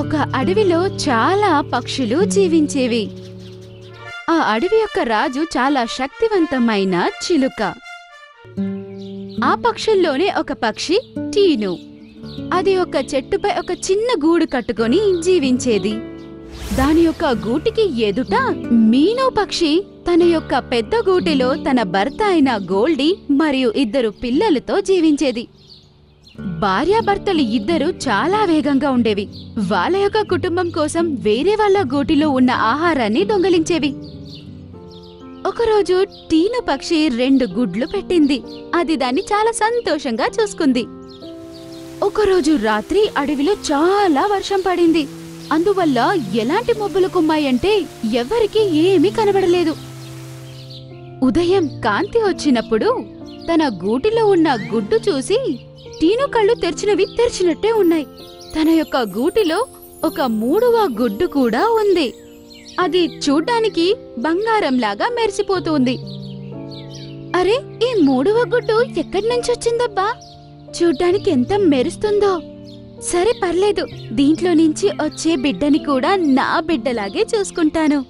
ఒక అడవిలో చాలా పక్షులు జీవించేవి. ఆ అడవి యొక్క రాజు చాలా శక్తివంతమైన చిలుక. ఆ పక్షుల్లోనే ఒక పక్షి టీను. అది ఒక చెట్టుపై ఒక చిన్న గూడు కట్టుకొని జీవించేది. దాని యొక్క గూటికి ఎదుట మీను పక్షి తన యొక్క పెద్ద గూటిలో తన భర్త అయిన గోల్డీ మరియు 2 పిల్లలతో జీవించేది. భార్యాభర్తలు ఇద్దరు చాలా వేగంగా ఉండేవి. వాళ్ళ యొక్క కుటుంబం కోసం వేరే వాళ్ళ గూటిలో ఉన్న ఆహారాన్ని దొంగిలించేవి. ఒకరోజు టీను పక్షి 2 గుడ్లు పెట్టింది. అది దాన్ని చాలా సంతోషంగా చూసుకుంది. ఒకరోజు రాత్రి అడవిలో చాలా వర్షం పడింది. అందువల్ల ఎలాంటి మబ్బులు కుమ్మాయంటే ఎవరికీ ఏమీ కనబడలేదు. ఉదయం కాంతి వచ్చినప్పుడు తన గూటిలో ఉన్న గుడ్డు చూసి టీను కళ్ళు తెరిచినట్టే ఉన్నాయి. తన యొక్క గూటిలో ఒక 3వ గుడ్డు కూడా ఉంది. అది చూడ్డానికి బంగారంలాగా మెరిసిపోతుంది. అరే, ఈ 3వ గుడ్డు ఎక్కడి నుంచి వచ్చిందబ్బా? చూడ్డానికి ఎంత మెరుస్తుందో. సరే పర్లేదు, దీంట్లో నుంచి వచ్చే బిడ్డని కూడా నా బిడ్డలాగే చూసుకుంటాను.